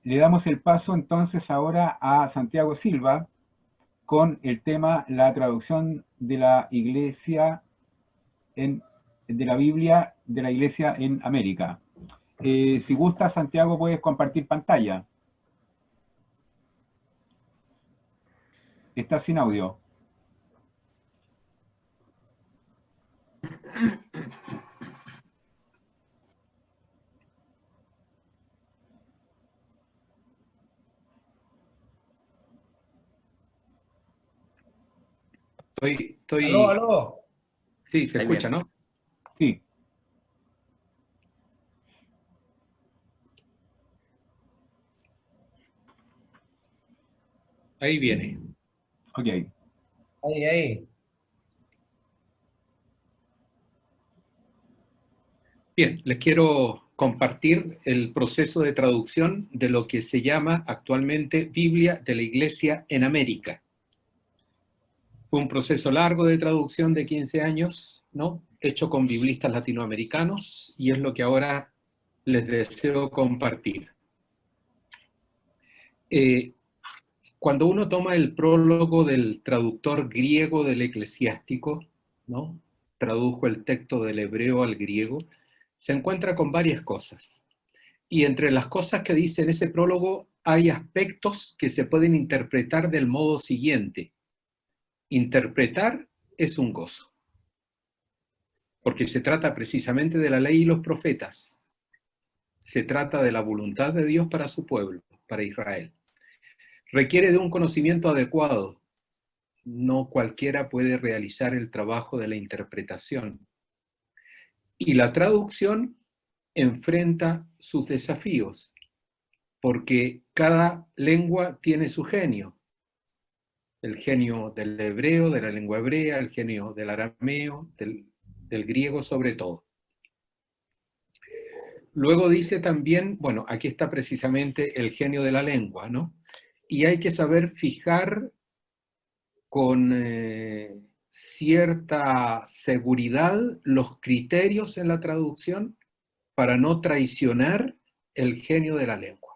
Le damos el paso entonces ahora a Santiago Silva con el tema la traducción de la Iglesia de la Biblia de la Iglesia en América. Si gusta, Santiago, puedes compartir pantalla. Está sin audio. Aló, Estoy... aló. Sí, se Ahí escucha, viene. ¿no? Sí. Ahí viene. Ok. Ahí. Bien, les quiero compartir el proceso de traducción de lo que se llama actualmente Biblia de la Iglesia en América. Fue un proceso largo de traducción de 15 años, ¿no? Hecho con biblistas latinoamericanos, y es lo que ahora les deseo compartir. Cuando uno toma el prólogo del traductor griego del eclesiástico, ¿no? Tradujo el texto del hebreo al griego, se encuentra con varias cosas. Y entre las cosas que dice en ese prólogo hay aspectos que se pueden interpretar del modo siguiente. Interpretar es un gozo, porque se trata precisamente de la ley y los profetas. Se trata de la voluntad de Dios para su pueblo, para Israel. Requiere de un conocimiento adecuado. No cualquiera puede realizar el trabajo de la interpretación. Y la traducción enfrenta sus desafíos, porque cada lengua tiene su genio. El genio del hebreo, de la lengua hebrea, el genio del arameo, del griego sobre todo. Luego dice también, bueno, aquí está precisamente el genio de la lengua, ¿no? Y hay que saber fijar con cierta seguridad los criterios en la traducción para no traicionar el genio de la lengua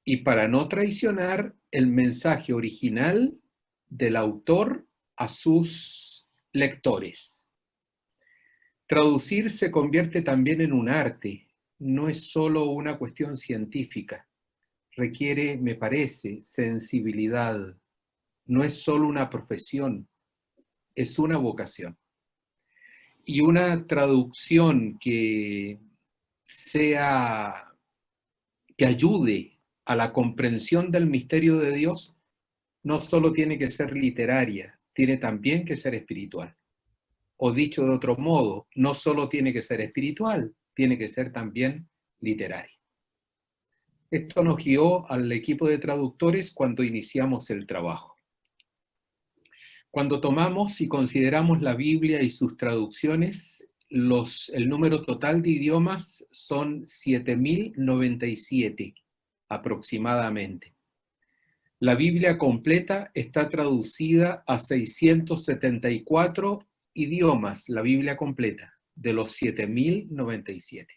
y para no traicionar el mensaje original del autor a sus lectores. Traducir se convierte también en un arte, no es solo una cuestión científica, requiere, me parece, sensibilidad, no es solo una profesión, es una vocación. Y una traducción que ayude a la comprensión del misterio de Dios, no solo tiene que ser literaria, tiene también que ser espiritual. O dicho de otro modo, no solo tiene que ser espiritual, tiene que ser también literaria. Esto nos guió al equipo de traductores cuando iniciamos el trabajo. Cuando tomamos y consideramos la Biblia y sus traducciones, el número total de idiomas son 7.097 aproximadamente. La Biblia completa está traducida a 674 idiomas, la Biblia completa, de los 7.097.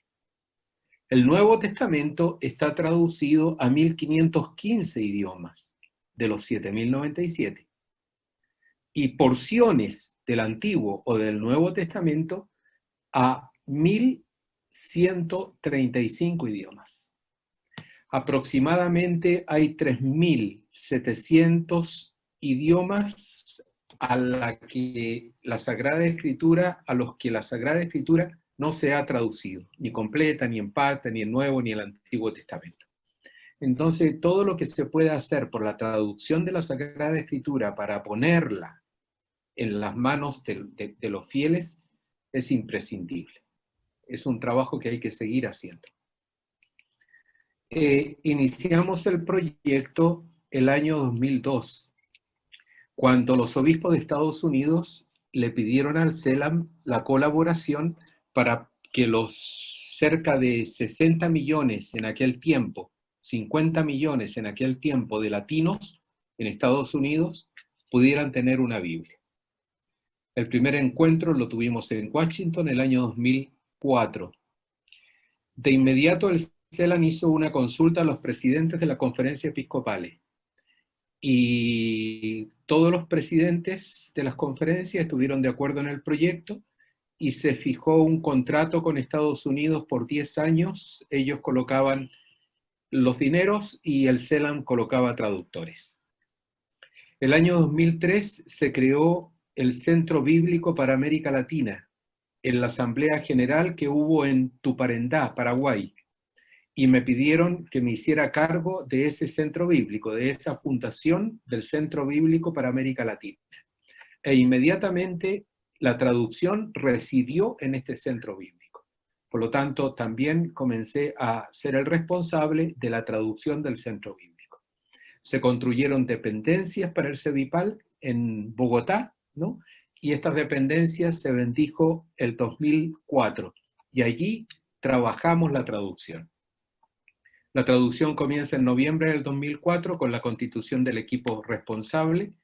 El Nuevo Testamento está traducido a 1.515 idiomas, de los 7.097. Y porciones del Antiguo o del Nuevo Testamento a 1.135 idiomas. Aproximadamente hay 3.700 idiomas a los que la Sagrada Escritura no se ha traducido, ni completa, ni en parte, ni en Nuevo, ni en el Antiguo Testamento. Entonces, todo lo que se puede hacer por la traducción de la Sagrada Escritura para ponerla en las manos de los fieles es imprescindible. Es un trabajo que hay que seguir haciendo. Iniciamos el proyecto el año 2002, cuando los obispos de Estados Unidos le pidieron al CELAM la colaboración para que los cerca de 60 millones en aquel tiempo, 50 millones en aquel tiempo de latinos en Estados Unidos pudieran tener una Biblia. El primer encuentro lo tuvimos en Washington el año 2004. De inmediato el CELAN hizo una consulta a los presidentes de la conferencia episcopales. Y todos los presidentes de las conferencias estuvieron de acuerdo en el proyecto y se fijó un contrato con Estados Unidos por 10 años. Ellos colocaban los dineros y el CELAN colocaba traductores. El año 2003 se creó el Centro Bíblico para América Latina en la Asamblea General que hubo en Tuparendá, Paraguay, y me pidieron que me hiciera cargo de ese centro bíblico, de esa fundación del Centro Bíblico para América Latina. E inmediatamente la traducción residió en este centro bíblico. Por lo tanto, también comencé a ser el responsable de la traducción del centro bíblico. Se construyeron dependencias para el CEBIPAL en Bogotá, ¿no? Y estas dependencias se bendijo el 2004, y allí trabajamos la traducción. La traducción comienza en noviembre del 2004 con la constitución del equipo responsable,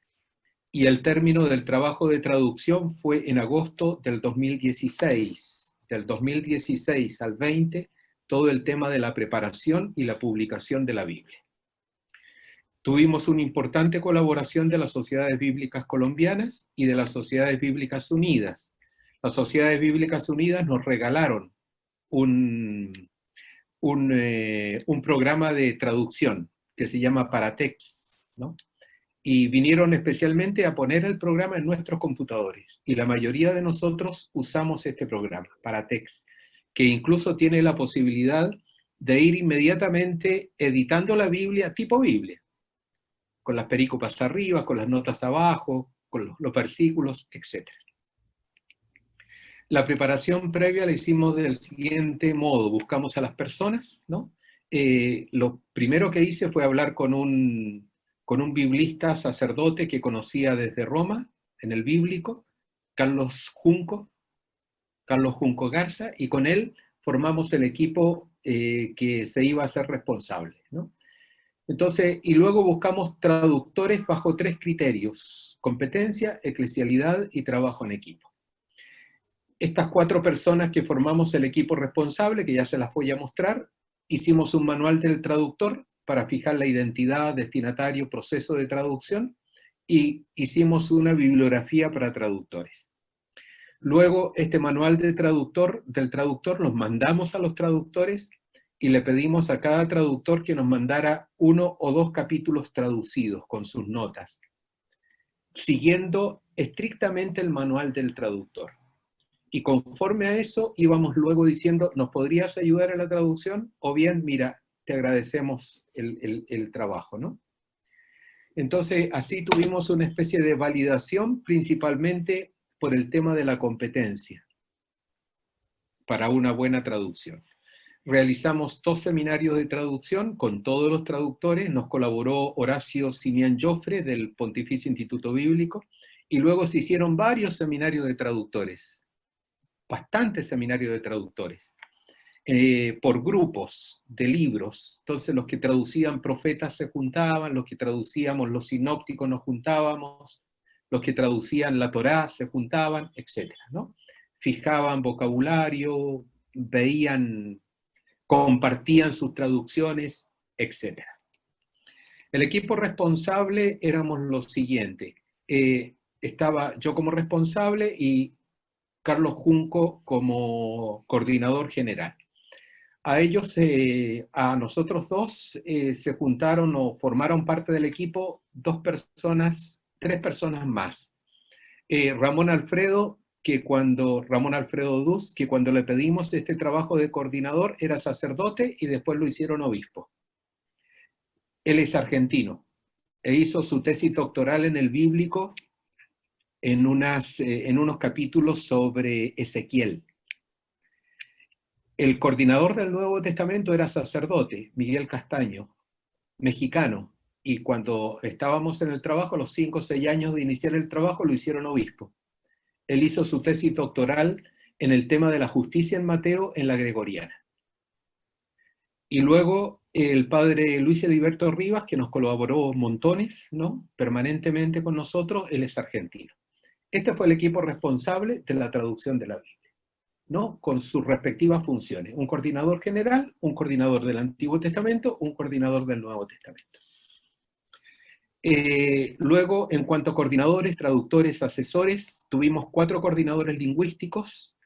y el término del trabajo de traducción fue en agosto del 2016. Del 2016 al 20, todo el tema de la preparación y la publicación de la Biblia. Tuvimos una importante colaboración de las Sociedades Bíblicas Colombianas y de las Sociedades Bíblicas Unidas. Las Sociedades Bíblicas Unidas nos regalaron un programa de traducción que se llama Paratext, ¿no? Y vinieron especialmente a poner el programa en nuestros computadores, y la mayoría de nosotros usamos este programa, Paratext, que incluso tiene la posibilidad de ir inmediatamente editando la Biblia tipo Biblia, con las perícopas arriba, con las notas abajo, con los versículos, etc. La preparación previa la hicimos del siguiente modo: buscamos a las personas, ¿no? Lo primero que hice fue hablar con un biblista sacerdote que conocía desde Roma, en el bíblico, Carlos Junco Garza, y con él formamos el equipo que se iba a ser responsable, ¿no? Entonces, y luego buscamos traductores bajo 3 criterios: competencia, eclesialidad y trabajo en equipo. Estas 4 personas que formamos el equipo responsable, que ya se las voy a mostrar, hicimos un manual del traductor para fijar la identidad, destinatario, proceso de traducción, y hicimos una bibliografía para traductores. Luego, este manual del traductor los mandamos a los traductores y le pedimos a cada traductor que nos mandara 1 o 2 capítulos traducidos con sus notas, siguiendo estrictamente el manual del traductor. Y conforme a eso íbamos luego diciendo: ¿nos podrías ayudar en la traducción? O bien, mira, te agradecemos el trabajo, ¿no? Entonces, así tuvimos una especie de validación, principalmente por el tema de la competencia, para una buena traducción. Realizamos 2 seminarios de traducción con todos los traductores. Nos colaboró Horacio Simián Joffre del Pontificio Instituto Bíblico, y luego se hicieron varios seminarios de traductores, bastantes seminarios de traductores, por grupos de libros. Entonces los que traducían profetas se juntaban, los que traducíamos los sinópticos nos juntábamos, los que traducían la Torá se juntaban, etc., ¿no? Fijaban vocabulario, veían, compartían sus traducciones, etc. El equipo responsable éramos los siguientes. Estaba yo como responsable y Carlos Junco como coordinador general. A ellos, a nosotros dos, se juntaron o formaron parte del equipo 3 personas más. Ramón Alfredo Duz, que cuando le pedimos este trabajo de coordinador era sacerdote y después lo hicieron obispo. Él es argentino e hizo su tesis doctoral en el bíblico en unos capítulos sobre Ezequiel. El coordinador del Nuevo Testamento era sacerdote, Miguel Castaño, mexicano, y cuando estábamos en el trabajo, a los 5 o 6 años de iniciar el trabajo, lo hicieron obispo. Él hizo su tesis doctoral en el tema de la justicia en Mateo en la gregoriana. Y luego el padre Luis Heriberto Rivas, que nos colaboró montones, ¿no?, permanentemente con nosotros, él es argentino. Este fue el equipo responsable de la traducción de la Biblia. ¿no? Con sus respectivas funciones. Un coordinador general, un coordinador del Antiguo Testamento, un coordinador del Nuevo Testamento. Luego, en cuanto a coordinadores, traductores, asesores, tuvimos 4 coordinadores lingüísticos.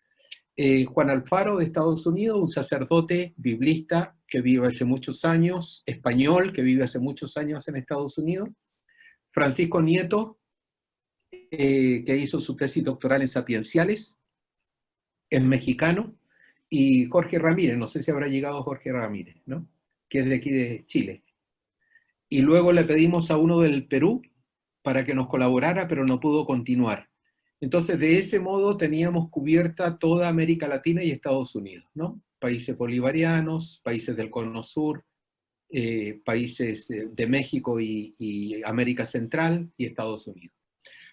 Juan Alfaro, de Estados Unidos, un sacerdote biblista que vive hace muchos años, español, que vive hace muchos años en Estados Unidos. Francisco Nieto, que hizo su tesis doctoral en Sapienciales, es mexicano. Y Jorge Ramírez, no sé si habrá llegado Jorge Ramírez, ¿no? Que es de aquí de Chile. Y luego le pedimos a uno del Perú para que nos colaborara, pero no pudo continuar. Entonces, de ese modo teníamos cubierta toda América Latina y Estados Unidos, ¿no? Países bolivarianos, países del Cono Sur, países de México y América Central y Estados Unidos.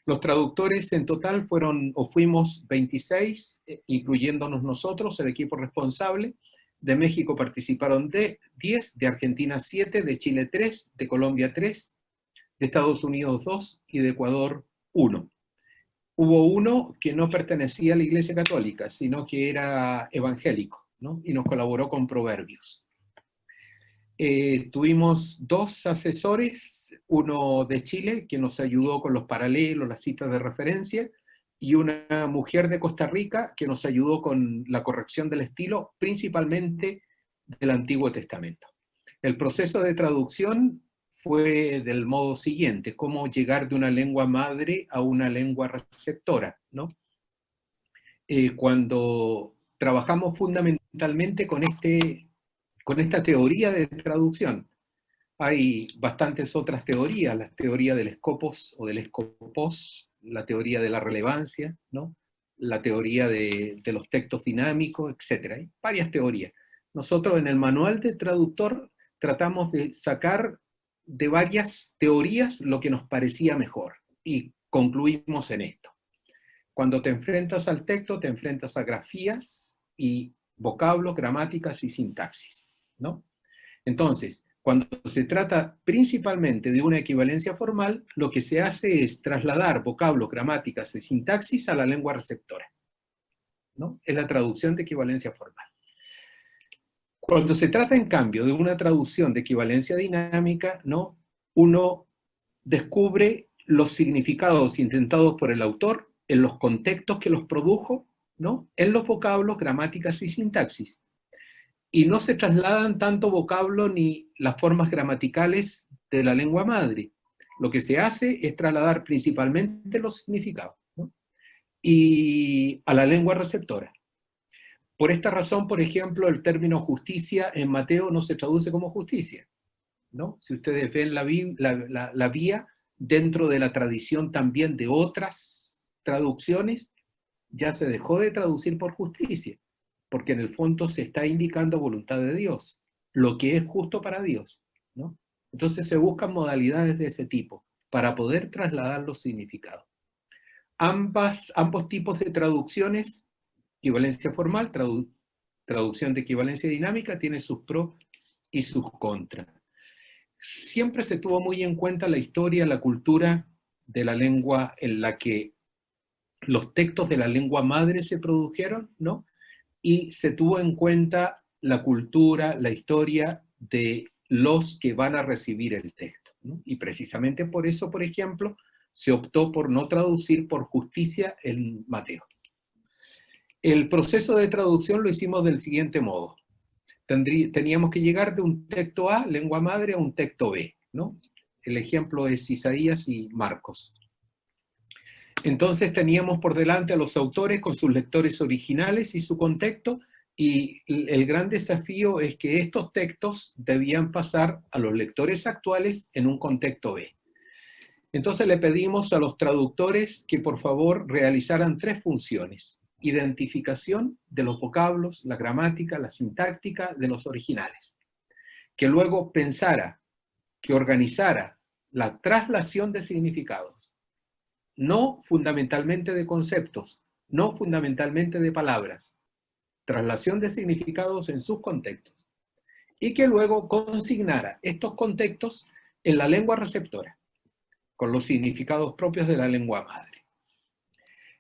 Los traductores en total fuimos 26, incluyéndonos nosotros, el equipo responsable. De México participaron 10, de Argentina 7, de Chile 3, de Colombia 3, de Estados Unidos 2 y de Ecuador 1. Hubo uno que no pertenecía a la Iglesia Católica, sino que era evangélico, ¿no? Y nos colaboró con Proverbios. Tuvimos 2 asesores, uno de Chile, que nos ayudó con los paralelos, las citas de referencia, y una mujer de Costa Rica, que nos ayudó con la corrección del estilo, principalmente del Antiguo Testamento. El proceso de traducción fue del modo siguiente: cómo llegar de una lengua madre a una lengua receptora, ¿no? Cuando trabajamos fundamentalmente con esta teoría de traducción, hay bastantes otras teorías, la teoría del escopos o del escopos, la teoría de la relevancia, ¿no? La teoría de los textos dinámicos, etc. Hay varias teorías. Nosotros en el manual de traductor tratamos de sacar de varias teorías lo que nos parecía mejor, y concluimos en esto. Cuando te enfrentas al texto, te enfrentas a grafías y vocablos, gramáticas y sintaxis, ¿no? Entonces, cuando se trata principalmente de una equivalencia formal, lo que se hace es trasladar vocablos, gramáticas y sintaxis a la lengua receptora, ¿no? Es la traducción de equivalencia formal. Cuando se trata, en cambio, de una traducción de equivalencia dinámica, ¿no? Uno descubre los significados intentados por el autor en los contextos que los produjo, ¿no? En los vocablos, gramáticas y sintaxis. Y no se trasladan tanto vocablo ni las formas gramaticales de la lengua madre. Lo que se hace es trasladar principalmente los significados, ¿no? Y a la lengua receptora. Por esta razón, por ejemplo, el término justicia en Mateo no se traduce como justicia, ¿no? Si ustedes ven la vía dentro de la tradición también de otras traducciones, ya se dejó de traducir por justicia, porque en el fondo se está indicando voluntad de Dios, lo que es justo para Dios, ¿no? Entonces se buscan modalidades de ese tipo para poder trasladar los significados. Ambos tipos de traducciones, equivalencia formal, traducción de equivalencia dinámica, tiene sus pros y sus contras. Siempre se tuvo muy en cuenta la historia, la cultura de la lengua en la que los textos de la lengua madre se produjeron, ¿no? Y se tuvo en cuenta la cultura, la historia de los que van a recibir el texto, ¿no? Y precisamente por eso, por ejemplo, se optó por no traducir por justicia en Mateo. El proceso de traducción lo hicimos del siguiente modo. Teníamos que llegar de un texto A, lengua madre, a un texto B, ¿no? El ejemplo es Isaías y Marcos. Entonces teníamos por delante a los autores con sus lectores originales y su contexto, y el gran desafío es que estos textos debían pasar a los lectores actuales en un contexto B. Entonces le pedimos a los traductores que por favor realizaran 3 funciones: identificación de los vocablos, la gramática, la sintáctica de los originales, que luego pensara, que organizara la traslación de significados, no fundamentalmente de conceptos, no fundamentalmente de palabras, traslación de significados en sus contextos, y que luego consignara estos contextos en la lengua receptora, con los significados propios de la lengua madre.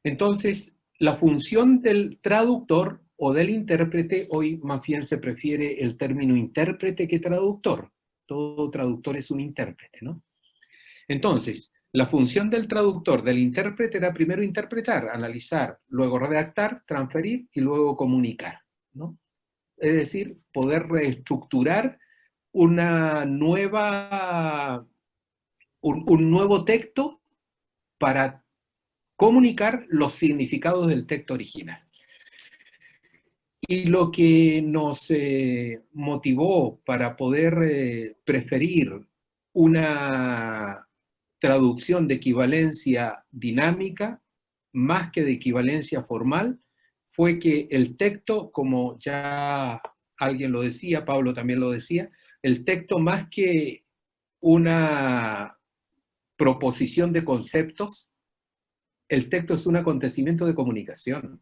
Entonces, la función del traductor o del intérprete. Hoy más bien se prefiere el término intérprete que traductor. Todo traductor es un intérprete, ¿no? Entonces, la función del traductor, del intérprete, era primero interpretar, analizar, luego redactar, transferir y luego comunicar, ¿no? Es decir, poder reestructurar una nueva, un nuevo texto para comunicar los significados del texto original. Y lo que nos motivó para poder preferir una traducción de equivalencia dinámica más que de equivalencia formal fue que el texto, como ya alguien lo decía, Pablo también lo decía, el texto más que una proposición de conceptos, el texto es un acontecimiento de comunicación.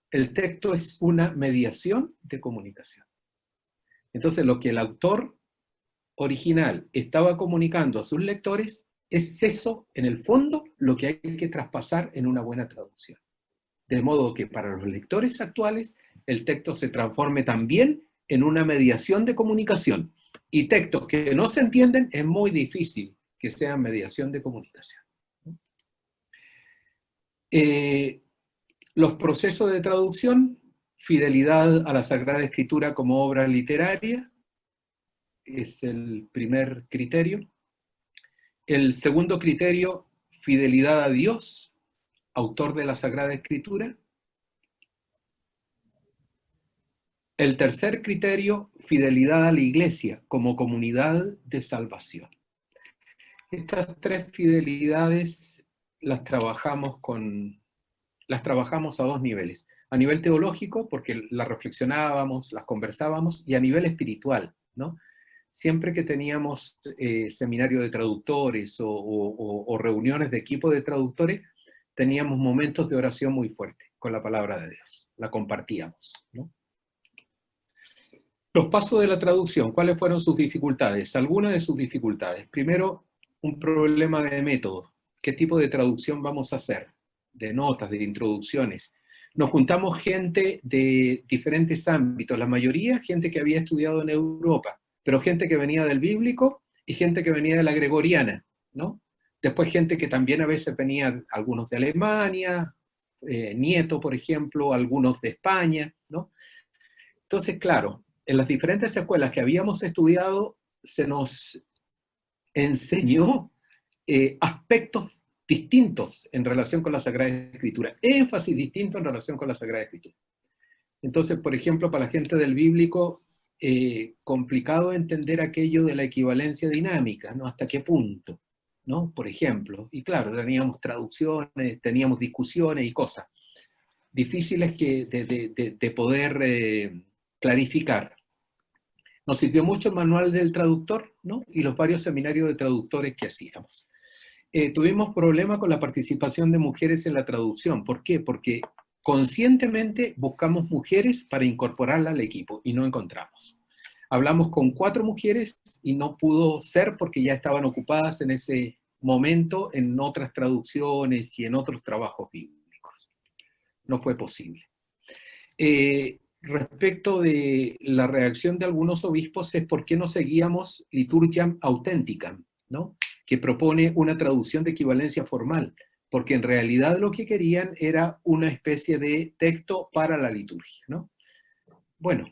El texto es una mediación de comunicación. Entonces, lo que el autor original estaba comunicando a sus lectores es eso, en el fondo, lo que hay que traspasar en una buena traducción. De modo que para los lectores actuales, el texto se transforme también en una mediación de comunicación. Y textos que no se entienden, es muy difícil que sean mediación de comunicación. Los procesos de traducción, fidelidad a la Sagrada Escritura como obra literaria, es el primer criterio. El segundo criterio, fidelidad a Dios, autor de la Sagrada Escritura. El tercer criterio, fidelidad a la Iglesia como comunidad de salvación. Estas tres fidelidades las trabajamos a dos niveles. A nivel teológico, porque las reflexionábamos, las conversábamos, y a nivel espiritual, ¿no? Siempre que teníamos seminario de traductores o reuniones de equipo de traductores, teníamos momentos de oración muy fuertes con la palabra de Dios. La compartíamos, ¿no? Los pasos de la traducción, ¿cuáles fueron sus dificultades? Algunas de sus dificultades. Primero, un problema de método. ¿Qué tipo de traducción vamos a hacer? De notas, de introducciones. Nos juntamos gente de diferentes ámbitos, la mayoría gente que había estudiado en Europa, pero gente que venía del bíblico y gente que venía de la gregoriana, ¿no? Después gente que también a veces venía, algunos de Alemania, Nieto, por ejemplo, algunos de España, ¿no? Entonces, claro, en las diferentes escuelas que habíamos estudiado, se nos enseñó aspectos distintos en relación con la Sagrada Escritura, énfasis distinto en relación con la Sagrada Escritura. Entonces, por ejemplo, para la gente del bíblico, complicado entender aquello de la equivalencia dinámica, ¿no? ¿Hasta qué punto? ¿No? Por ejemplo, y claro, teníamos traducciones, teníamos discusiones y cosas difíciles de poder clarificar. Nos sirvió mucho el manual del traductor, ¿no? Y los varios seminarios de traductores que hacíamos. Tuvimos problemas con la participación de mujeres en la traducción. ¿Por qué? Porque conscientemente buscamos mujeres para incorporarlas al equipo y no encontramos. Hablamos con 4 mujeres y no pudo ser porque ya estaban ocupadas en ese momento en otras traducciones y en otros trabajos bíblicos. No fue posible. Respecto de la reacción de algunos obispos es por qué no seguíamos Liturgiam Authenticam, ¿no? Que propone una traducción de equivalencia formal, porque en realidad lo que querían era una especie de texto para la liturgia, ¿no? Bueno,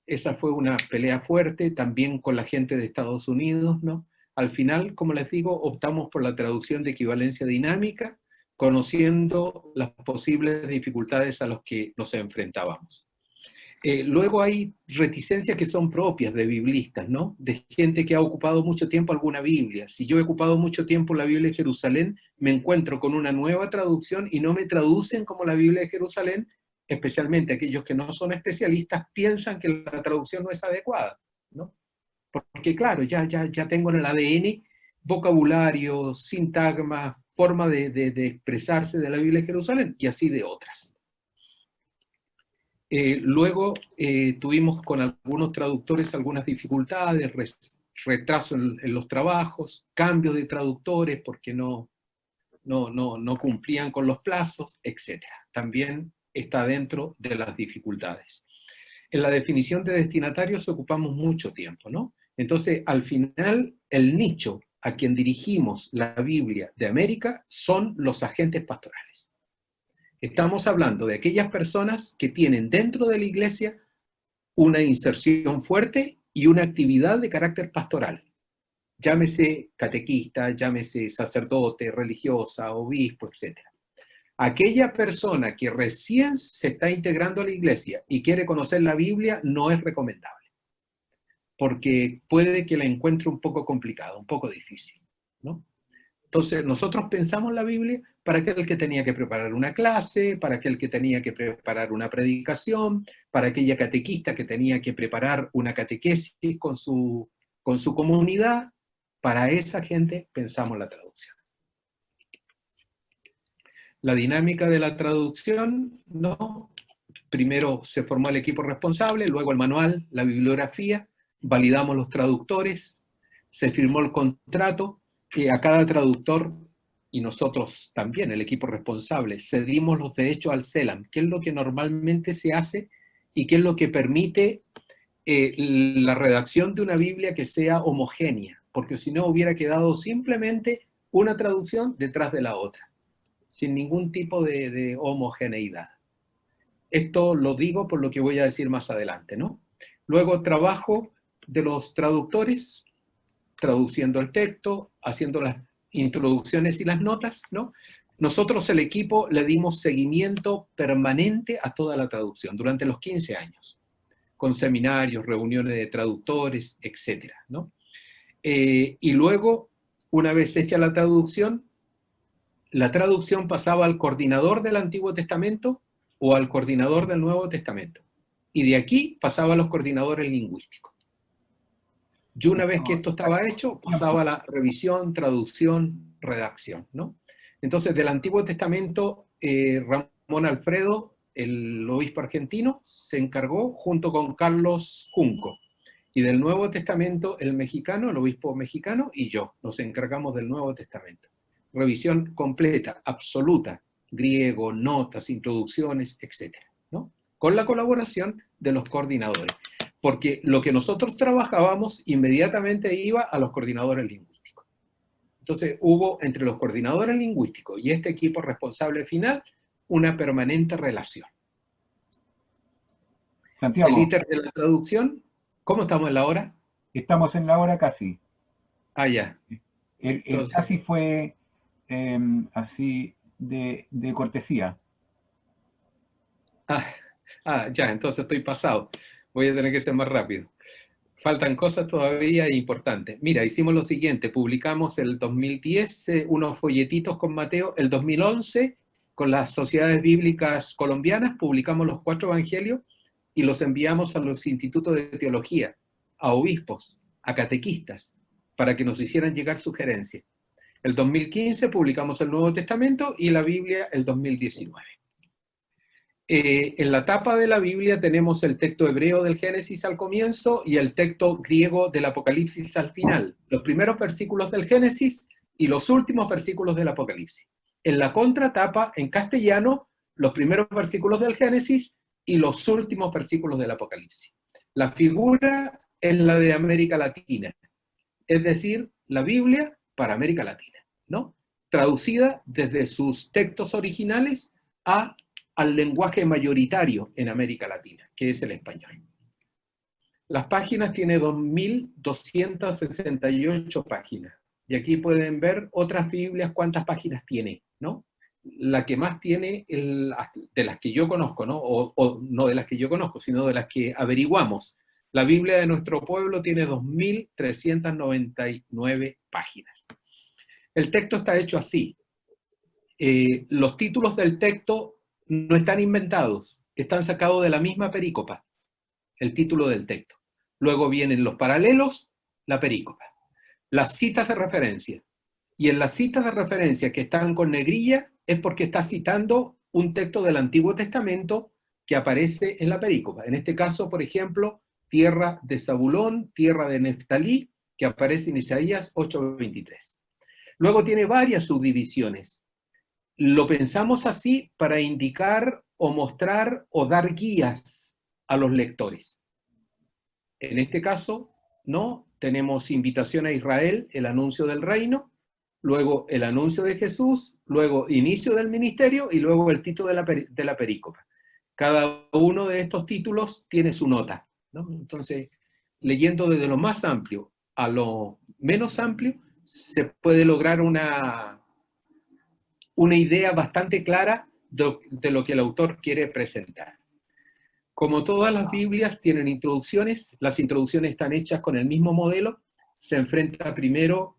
esa fue una pelea fuerte, también con la gente de Estados Unidos, ¿no? Al final, como les digo, optamos por la traducción de equivalencia dinámica, conociendo las posibles dificultades a las que nos enfrentábamos. Luego hay reticencias que son propias de biblistas, ¿no? De gente que ha ocupado mucho tiempo alguna Biblia. Si yo he ocupado mucho tiempo la Biblia de Jerusalén, me encuentro con una nueva traducción y no me traducen como la Biblia de Jerusalén, especialmente aquellos que no son especialistas, piensan que la traducción no es adecuada, ¿no? Porque claro, ya tengo en el ADN vocabulario, sintagma, forma de expresarse de la Biblia de Jerusalén y así de otras. Luego tuvimos con algunos traductores algunas dificultades, retraso en los trabajos, cambios de traductores porque no cumplían con los plazos, etc. También está dentro de las dificultades. En la definición de destinatarios ocupamos mucho tiempo, ¿no? Entonces, al final, el nicho a quien dirigimos la Biblia de América son los agentes pastorales. Estamos hablando de aquellas personas que tienen dentro de la iglesia una inserción fuerte y una actividad de carácter pastoral. Llámese catequista, llámese sacerdote, religiosa, obispo, etc. Aquella persona que recién se está integrando a la iglesia y quiere conocer la Biblia no es recomendable, porque puede que la encuentre un poco complicada, un poco difícil, ¿no? Entonces, nosotros pensamos la Biblia para aquel que tenía que preparar una clase, para aquel que tenía que preparar una predicación, para aquella catequista que tenía que preparar una catequesis con su comunidad. Para esa gente pensamos la traducción. La dinámica de la traducción, ¿no? Primero se formó el equipo responsable, luego el manual, la bibliografía, validamos los traductores, se firmó el contrato, y a cada traductor, y nosotros también, el equipo responsable, cedimos los derechos al CELAM, que es lo que normalmente se hace y que es lo que permite la redacción de una Biblia que sea homogénea, porque si no hubiera quedado simplemente una traducción detrás de la otra, sin ningún tipo de homogeneidad. Esto lo digo por lo que voy a decir más adelante, ¿no? Luego, trabajo de los traductores, traduciendo el texto, haciendo las introducciones y las notas, ¿no? Nosotros, el equipo, le dimos seguimiento permanente a toda la traducción durante los 15 años, con seminarios, reuniones de traductores, etcétera, ¿no? Y luego, una vez hecha la traducción pasaba al coordinador del Antiguo Testamento o al coordinador del Nuevo Testamento. Y de aquí pasaba a los coordinadores lingüísticos. Y una vez que esto estaba hecho, pasaba a la revisión, traducción, redacción, ¿no? Entonces, del Antiguo Testamento, Ramón Alfredo, el obispo argentino, se encargó junto con Carlos Junco. Y del Nuevo Testamento, el mexicano, el obispo mexicano, y yo, nos encargamos del Nuevo Testamento. Revisión completa, absoluta, griego, notas, introducciones, etcétera, ¿no? Con la colaboración de los coordinadores. Porque lo que nosotros trabajábamos inmediatamente iba a los coordinadores lingüísticos. Entonces hubo entre los coordinadores lingüísticos y este equipo responsable final una permanente relación. Santiago, El íter de la traducción, ¿cómo estamos en la hora? estamos en la hora casi. Ah, ya. El casi fue así de cortesía. Ya, entonces estoy pasado. Voy a tener que ser más rápido. Faltan cosas todavía importantes. Mira, hicimos lo siguiente, publicamos el 2010 unos folletitos con Mateo, el 2011 con las sociedades bíblicas colombianas publicamos los 4 evangelios y los enviamos a los institutos de teología, a obispos, a catequistas, para que nos hicieran llegar sugerencias. El 2015 publicamos el Nuevo Testamento y la Biblia el 2019. En la tapa de la Biblia tenemos el texto hebreo del Génesis al comienzo y el texto griego del Apocalipsis al final. Los primeros versículos del Génesis y los últimos versículos del Apocalipsis. En la contratapa, en castellano, los primeros versículos del Génesis y los últimos versículos del Apocalipsis. La figura es la de América Latina, es decir, la Biblia para América Latina, ¿no? Traducida desde sus textos originales al lenguaje mayoritario en América Latina, que es el español. Las páginas tienen 2.268 páginas. Y aquí pueden ver otras Biblias cuántas páginas tiene, ¿no? La que más tiene, de las que yo conozco, ¿no? O no de las que yo conozco, sino de las que averiguamos. La Biblia de nuestro pueblo tiene 2.399 páginas. El texto está hecho así. Los títulos del texto no están inventados, están sacados de la misma perícopa, el título del texto. Luego vienen los paralelos, la perícopa. Las citas de referencia. Y en las citas de referencia que están con negrilla es porque está citando un texto del Antiguo Testamento que aparece en la perícopa. En este caso, por ejemplo, tierra de Zabulón, tierra de Neftalí, que aparece en Isaías 8:23. Luego tiene varias subdivisiones. Lo pensamos así para indicar o mostrar o dar guías a los lectores. En este caso, ¿no? Tenemos invitación a Israel, el anuncio del reino, luego el anuncio de Jesús, luego inicio del ministerio y luego el título de la perícopa. Cada uno de estos títulos tiene su nota, ¿no? Entonces, leyendo desde lo más amplio a lo menos amplio, se puede lograr una idea bastante clara de lo que el autor quiere presentar. Como todas las Biblias tienen introducciones, las introducciones están hechas con el mismo modelo. Se enfrenta primero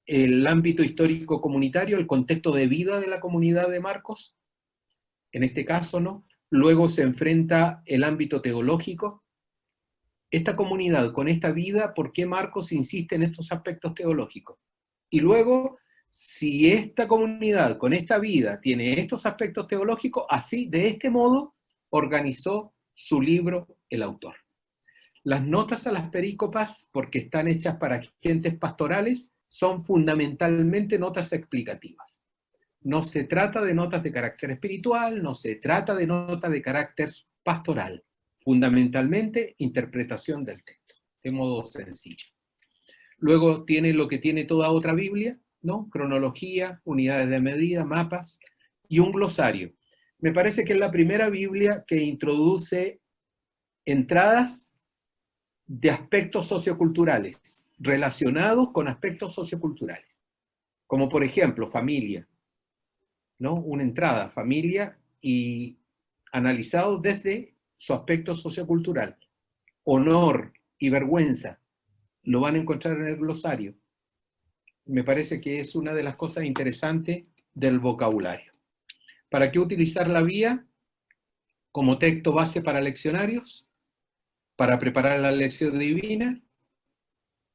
el ámbito histórico comunitario, el contexto de vida de la comunidad de Marcos, en este caso, ¿no? Luego se enfrenta el ámbito teológico. Esta comunidad con esta vida, ¿por qué Marcos insiste en estos aspectos teológicos? Y luego, si esta comunidad con esta vida tiene estos aspectos teológicos, así, de este modo, organizó su libro el autor. Las notas a las perícopas, porque están hechas para agentes pastorales, son fundamentalmente notas explicativas. No se trata de notas de carácter espiritual, no se trata de notas de carácter pastoral. Fundamentalmente, interpretación del texto, de modo sencillo. Luego tiene lo que tiene toda otra Biblia, ¿no? Cronología, unidades de medida, mapas y un glosario. Me parece que es la primera Biblia que introduce entradas de aspectos socioculturales, relacionados con aspectos socioculturales. Como por ejemplo, familia, ¿no? Una entrada, familia, y analizado desde su aspecto sociocultural. Honor y vergüenza, lo van a encontrar en el glosario. Me parece que es una de las cosas interesantes del vocabulario. ¿Para qué utilizar la vía? Como texto base para leccionarios, para preparar la lección divina,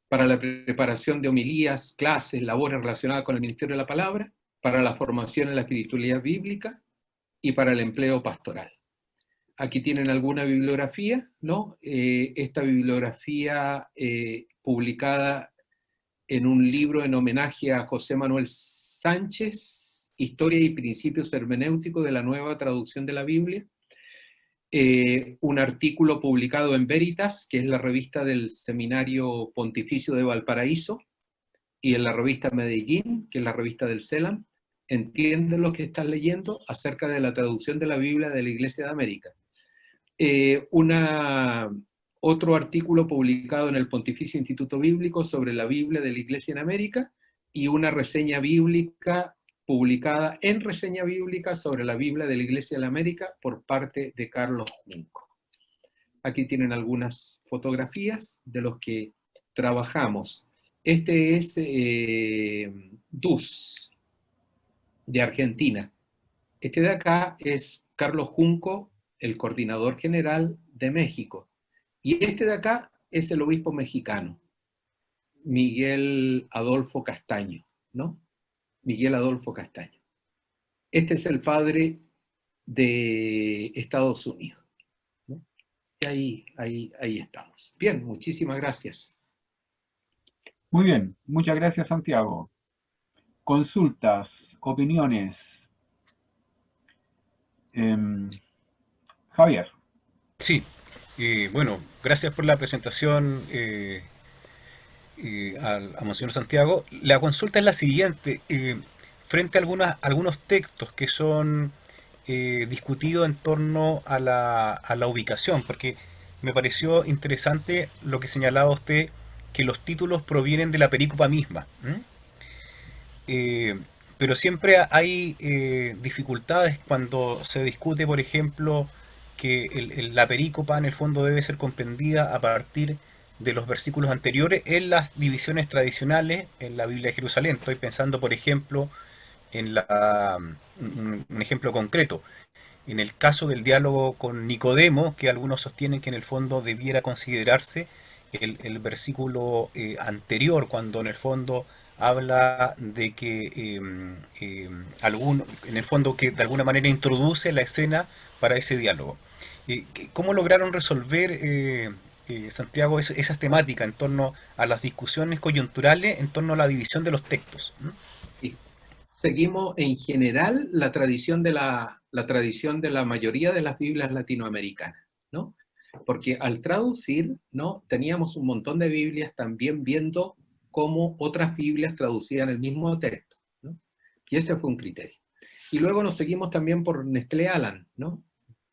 para la preparación de homilías, clases, labores relacionadas con el ministerio de la palabra, para la formación en la espiritualidad bíblica y para el empleo pastoral. Aquí tienen alguna bibliografía, ¿no? Esta bibliografía publicada en un libro en homenaje a José Manuel Sánchez, Historia y Principios Hermenéuticos de la Nueva Traducción de la Biblia. Un artículo publicado en Veritas, que es la revista del Seminario Pontificio de Valparaíso, y en la revista Medellín, que es la revista del CELAM. Entienden lo que están leyendo acerca de la traducción de la Biblia de la Iglesia de América. Otro artículo publicado en el Pontificio Instituto Bíblico sobre la Biblia de la Iglesia en América, y una reseña bíblica publicada en Reseña Bíblica sobre la Biblia de la Iglesia de América por parte de Carlos Junco. Aquí tienen algunas fotografías de los que trabajamos. Este es DUS, de Argentina. Este de acá es Carlos Junco, el coordinador general de México. Y este de acá es el obispo mexicano, Miguel Adolfo Castaño, ¿no? Miguel Adolfo Castaño. Este es el padre de Estados Unidos, ¿no? Y ahí estamos. Bien, muchísimas gracias. Muy bien, muchas gracias, Santiago. Consultas, opiniones. Javier. Sí, bueno, gracias por la presentación a Monseñor Santiago. La consulta es la siguiente. Frente a algunos textos que son discutidos en torno a la ubicación, porque me pareció interesante lo que señalaba usted, que los títulos provienen de la perícopa misma. Pero siempre hay dificultades cuando se discute, por ejemplo, que la perícopa en el fondo debe ser comprendida a partir de los versículos anteriores en las divisiones tradicionales en la Biblia de Jerusalén. Estoy pensando, por ejemplo, en un ejemplo concreto. En el caso del diálogo con Nicodemo, que algunos sostienen que en el fondo debiera considerarse el versículo anterior, cuando en el fondo habla de que en el fondo que de alguna manera introduce la escena para ese diálogo. ¿Cómo lograron resolver, Santiago, esas temáticas en torno a las discusiones coyunturales, en torno a la división de los textos? seguimos en general la tradición de la mayoría de las Biblias latinoamericanas, ¿no? Porque al traducir, ¿no? Teníamos un montón de Biblias también viendo cómo otras Biblias traducían el mismo texto, ¿no? Y ese fue un criterio. Y luego nos seguimos también por Nestlé Aland, ¿no?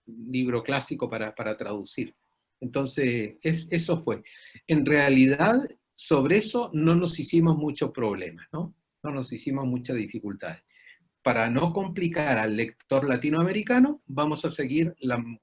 Un libro clásico para traducir. Entonces, eso fue. En realidad, sobre eso no nos hicimos muchos problemas, ¿no? No nos hicimos muchas dificultades. Para no complicar al lector latinoamericano, vamos a seguir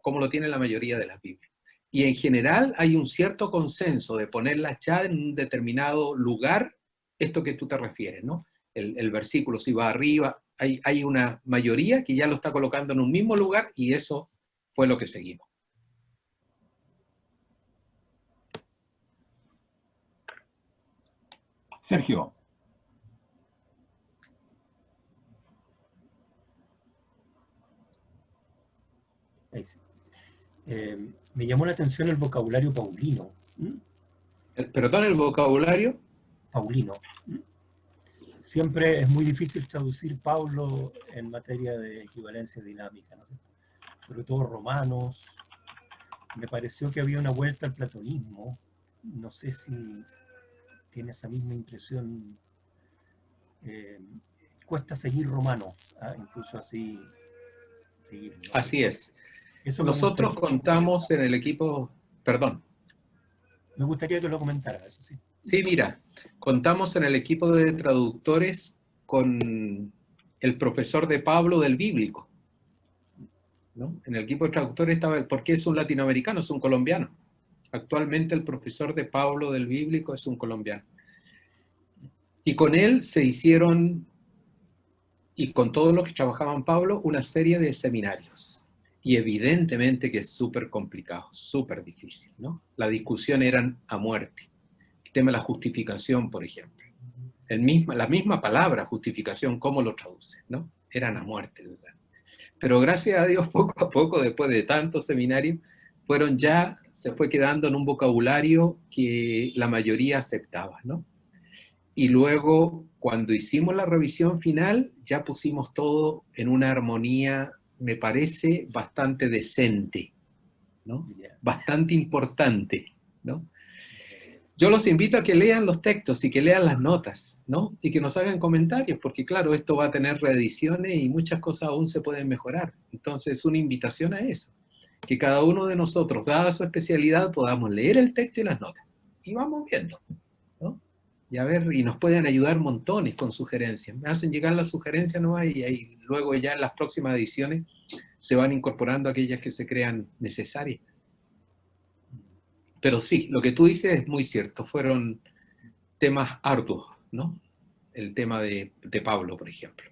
como lo tiene la mayoría de las Biblias. Y en general hay un cierto consenso de ponerlas ya en un determinado lugar, esto que tú te refieres, ¿no? El versículo si va arriba, hay una mayoría que ya lo está colocando en un mismo lugar y eso fue lo que seguimos. Sergio. Ahí sí. Me llamó la atención el vocabulario paulino. Perdón, el vocabulario. Paulino. Siempre es muy difícil traducir Pablo en materia de equivalencia dinámica, ¿no? Sobre todo romanos. Me pareció que había una vuelta al platonismo. No sé si tiene esa misma impresión. Cuesta seguir romano, incluso así. Seguir, ¿no? Así es. Eso nosotros contamos en el equipo, perdón. Me gustaría que lo comentara, eso sí. Sí, mira, contamos en el equipo de traductores con el profesor de Pablo del Bíblico, ¿no? En el equipo de traductores estaba, porque es un latinoamericano, es un colombiano. Actualmente el profesor de Pablo del Bíblico es un colombiano. Y con él se hicieron, y con todos los que trabajaban Pablo, una serie de seminarios. Y evidentemente que es súper complicado, súper difícil, ¿no? La discusión eran a muerte. El tema de la justificación, por ejemplo. La misma palabra, justificación, ¿cómo lo traduce, no? Eran a muerte, ¿verdad? Pero gracias a Dios, poco a poco, después de tantos seminarios, se fue quedando en un vocabulario que la mayoría aceptaba, ¿no? Y luego, cuando hicimos la revisión final, ya pusimos todo en una armonía, me parece, bastante decente, ¿no? Bastante importante, ¿no? Yo los invito a que lean los textos y que lean las notas, ¿no? Y que nos hagan comentarios, porque claro, esto va a tener reediciones y muchas cosas aún se pueden mejorar. Entonces, es una invitación a eso, que cada uno de nosotros, dada su especialidad, podamos leer el texto y las notas. Y vamos viendo, ¿no? Y a ver, y nos pueden ayudar montones con sugerencias. Me hacen llegar las sugerencias, ¿no? Y luego ya en las próximas ediciones se van incorporando aquellas que se crean necesarias. Pero sí, lo que tú dices es muy cierto. Fueron temas arduos, ¿no? El tema de Pablo, por ejemplo.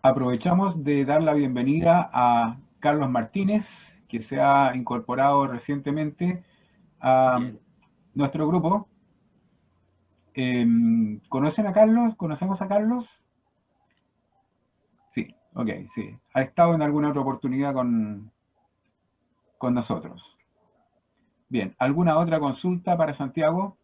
Aprovechamos de dar la bienvenida a Carlos Martínez, que se ha incorporado recientemente a nuestro grupo. ¿Conocen a Carlos? ¿Conocemos a Carlos? Sí, ok, sí. Ha estado en alguna otra oportunidad con nosotros. Bien, ¿alguna otra consulta para Santiago?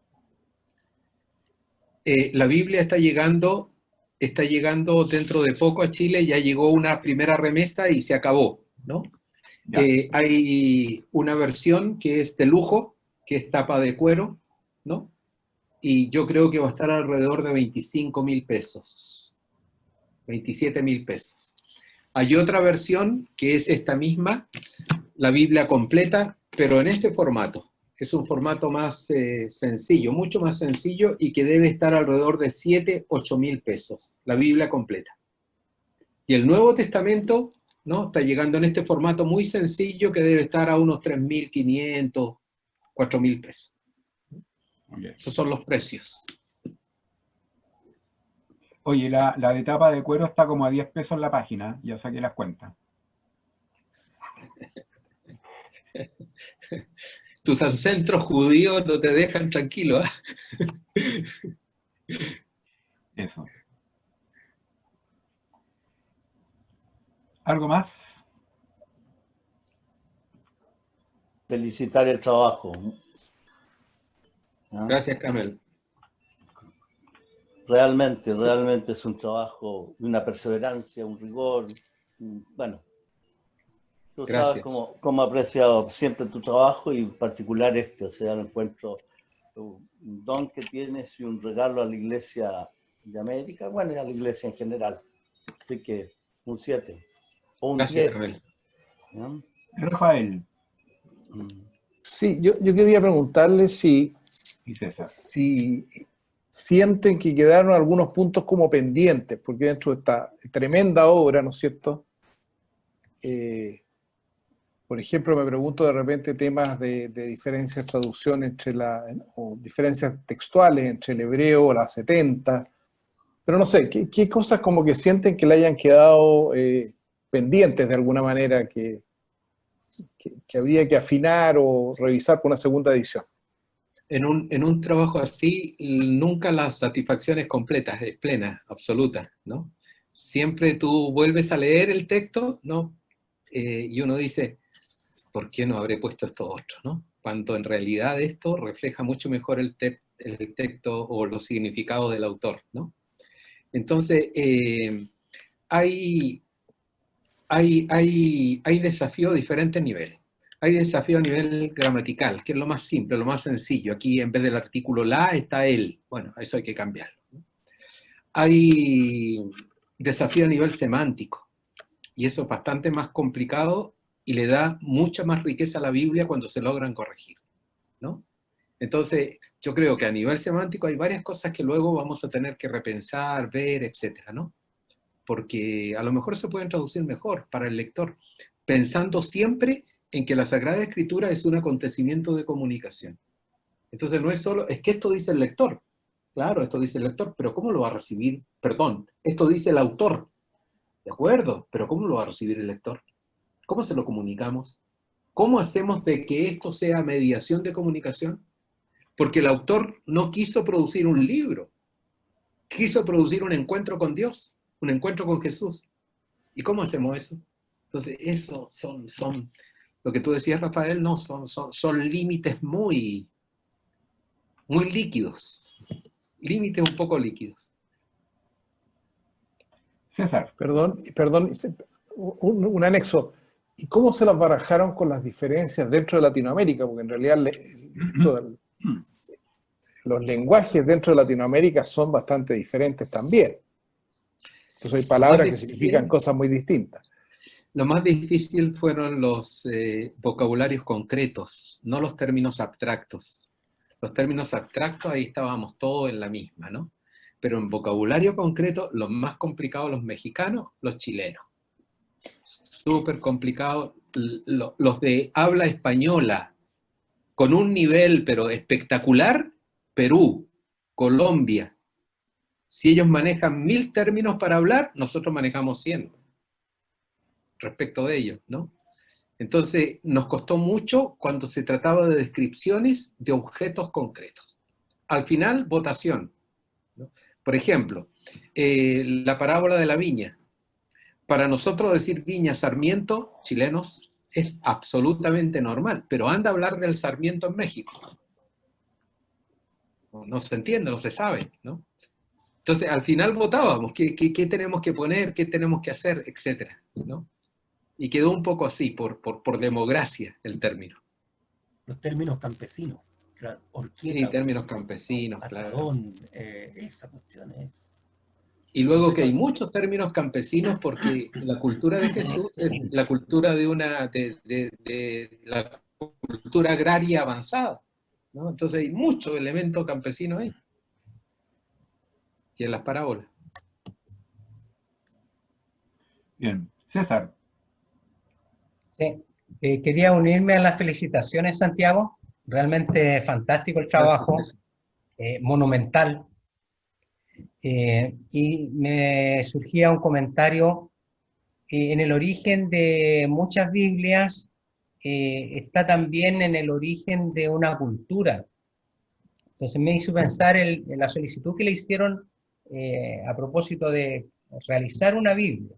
La Biblia está llegando dentro de poco a Chile, ya llegó una primera remesa y se acabó, ¿no? Hay una versión que es de lujo, que es tapa de cuero, ¿no? Y yo creo que va a estar alrededor de 25.000 pesos, 27.000 pesos. Hay otra versión que es esta misma, la Biblia completa, pero en este formato. Es un formato más sencillo, mucho más sencillo y que debe estar alrededor de 7.000–8.000 pesos, la Biblia completa. Y el Nuevo Testamento, ¿no? Está llegando en este formato muy sencillo que debe estar a unos 3.500, 4.000 pesos. Okay. Esos son los precios. Oye, la de tapa de cuero está como a 10 pesos la página, ya saqué las cuentas. Tus ancestros judíos no te dejan tranquilo, ¿eh? Eso. ¿Algo más? Felicitar el trabajo. ¿No? Gracias, Camel. realmente es un trabajo, una perseverancia, un rigor. Bueno, tú sabes Gracias. cómo he apreciado siempre tu trabajo y en particular este, o sea, lo encuentro un don que tienes y un regalo a la Iglesia de América, bueno, y a la Iglesia en general. Así que un 7 o un Gracias, 10. Rafael. ¿No? Rafael Sí, yo quería preguntarle y César. si sienten que quedaron algunos puntos como pendientes, porque dentro de esta tremenda obra, ¿no es cierto? Por ejemplo, me pregunto de repente temas de diferencias de traducción o diferencias textuales entre el hebreo o la 70, pero no sé, ¿qué cosas como que sienten que le hayan quedado pendientes de alguna manera que habría que afinar o revisar por una segunda edición? En un trabajo así, nunca la satisfacción es completa, es plena, absoluta, ¿no? Siempre tú vuelves a leer el texto, ¿no? Y uno dice, ¿por qué no habré puesto esto otro, no? Cuando en realidad esto refleja mucho mejor el texto o los significados del autor, ¿no? Entonces, hay desafíos a diferentes niveles. Hay desafío a nivel gramatical, que es lo más simple, lo más sencillo. Aquí en vez del artículo la está el. Bueno, eso hay que cambiarlo. Hay desafío a nivel semántico, y eso es bastante más complicado y le da mucha más riqueza a la Biblia cuando se logran corregir, ¿no? Entonces, yo creo que a nivel semántico hay varias cosas que luego vamos a tener que repensar, ver, etcétera, ¿no? Porque a lo mejor se pueden traducir mejor para el lector, pensando siempre en que la Sagrada Escritura es un acontecimiento de comunicación. Entonces no es solo, es que esto dice el lector. Claro, esto dice el lector, pero ¿cómo lo va a recibir? Perdón, esto dice el autor. De acuerdo, pero ¿cómo lo va a recibir el lector? ¿Cómo se lo comunicamos? ¿Cómo hacemos de que esto sea mediación de comunicación? Porque el autor no quiso producir un libro, quiso producir un encuentro con Dios, un encuentro con Jesús. ¿Y cómo hacemos eso? Entonces, eso son lo que tú decías, Rafael, no, son límites muy líquidos, límites un poco líquidos. César. Perdón, un anexo. ¿Y cómo se las barajaron con las diferencias dentro de Latinoamérica? Porque en realidad los lenguajes dentro de Latinoamérica son bastante diferentes también. Entonces hay palabras que significan cosas muy distintas. Lo más difícil fueron los vocabularios concretos, no los términos abstractos. Los términos abstractos, ahí estábamos todos en la misma, ¿no? Pero en vocabulario concreto, los más complicados los mexicanos, los chilenos. Súper complicados. Los de habla española, con un nivel, pero espectacular, Perú, Colombia. Si ellos manejan 1000 términos para hablar, nosotros manejamos 100 respecto de ellos, ¿no? Entonces, nos costó mucho cuando se trataba de descripciones de objetos concretos. Al final, votación, ¿no? Por ejemplo, la parábola de la viña. Para nosotros decir viña, sarmiento, chilenos, es absolutamente normal, pero anda a hablar del sarmiento en México. No se entiende, no se sabe, ¿no? Entonces, al final votábamos, ¿qué tenemos que poner, qué tenemos que hacer, etcétera, ¿no? Y quedó un poco así, por democracia, el término. Los términos campesinos, claro, horqueta, Sí, términos campesinos, asadón, claro. Esa cuestión es... Y luego que hay muchos términos campesinos porque la cultura de Jesús es la cultura de la cultura agraria avanzada, ¿no? Entonces hay muchos elementos campesinos ahí. Y en las parábolas. Bien. César. Sí. Quería unirme a las felicitaciones, Santiago. Realmente fantástico el trabajo, monumental. Y me surgía un comentario. En el origen de muchas Biblias está también en el origen de una cultura. Entonces me hizo pensar en la solicitud que le hicieron a propósito de realizar una Biblia.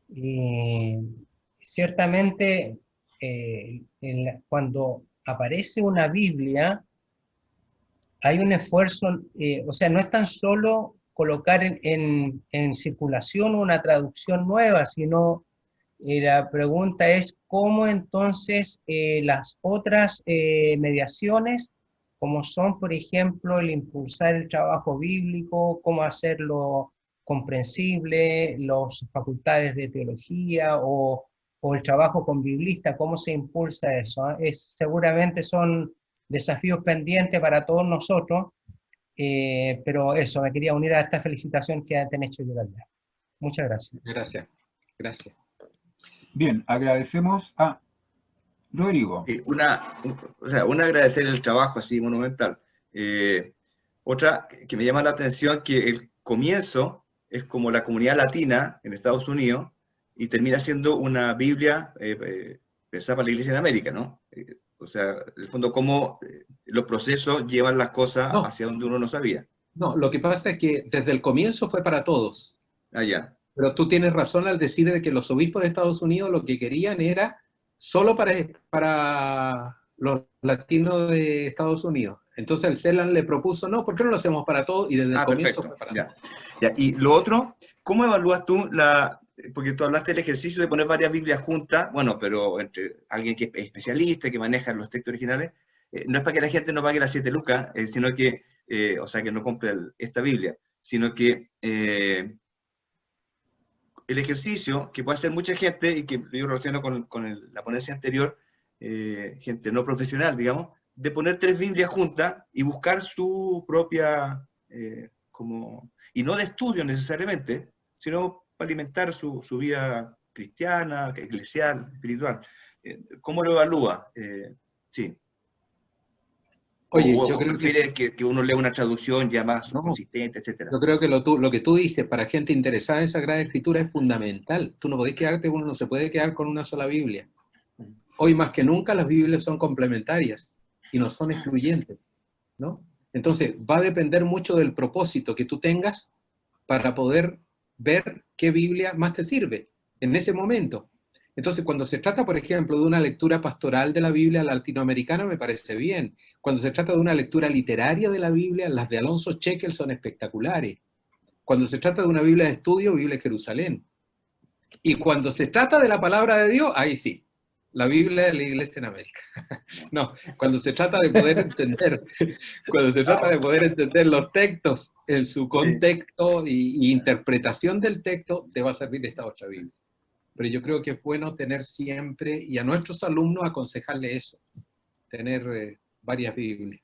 Y ciertamente cuando aparece una Biblia, hay un esfuerzo, o sea, no es tan solo colocar en circulación una traducción nueva, sino la pregunta es cómo entonces las otras mediaciones, como son, por ejemplo, el impulsar el trabajo bíblico, cómo hacerlo comprensible, las facultades de teología o el trabajo con biblistas, cómo se impulsa eso. Seguramente son desafíos pendientes para todos nosotros, pero eso, me quería unir a esta felicitación que han hecho llegar ya. Muchas gracias. Gracias, gracias. Bien, agradecemos a Rodrigo. Una agradecer el trabajo así monumental. Otra que me llama la atención, que el comienzo es como la comunidad latina en Estados Unidos y termina siendo una Biblia pensada para la Iglesia en América, ¿no? O sea, en el fondo, cómo los procesos llevan las cosas hacia donde uno no sabía. No, lo que pasa es que desde el comienzo fue para todos. Ya. Pero tú tienes razón al decir de que los obispos de Estados Unidos lo que querían era solo para los latinos de Estados Unidos. Entonces el CELAN le propuso, no, ¿por qué no lo hacemos para todos? Y desde el comienzo fue para todos. Ya. Y lo otro, ¿cómo evalúas tú porque tú hablaste del ejercicio de poner varias Biblias juntas, bueno, pero entre alguien que es especialista, que maneja los textos originales, no es para que la gente no pague las 7 lucas, sino que, o sea, que no compre esta Biblia, sino que el ejercicio que puede hacer mucha gente, y que yo relaciono con la ponencia anterior, gente no profesional, digamos, de poner 3 Biblias juntas y buscar su propia, y no de estudio necesariamente, sino para alimentar su vida cristiana, eclesial, espiritual. ¿Cómo lo evalúa? Sí. Oye, o yo creo prefiere que uno lea una traducción ya más consistente, etcétera. Yo creo que lo que tú dices para gente interesada en Sagrada Escritura es fundamental. Tú no podés quedarte, uno no se puede quedar con una sola Biblia. Hoy más que nunca las Biblias son complementarias y no son excluyentes, ¿no? Entonces va a depender mucho del propósito que tú tengas para poder ver qué Biblia más te sirve en ese momento. Entonces, cuando se trata, por ejemplo, de una lectura pastoral de la Biblia latinoamericana, me parece bien. Cuando se trata de una lectura literaria de la Biblia, las de Alonso Chequel son espectaculares. Cuando se trata de una Biblia de estudio, Biblia de Jerusalén. Y cuando se trata de la palabra de Dios, ahí sí, la Biblia de la Iglesia en América. No, cuando se trata de poder entender, los textos en su contexto y interpretación del texto, te va a servir esta otra Biblia. Pero yo creo que es bueno tener siempre, y a nuestros alumnos aconsejarle eso, tener varias Biblias.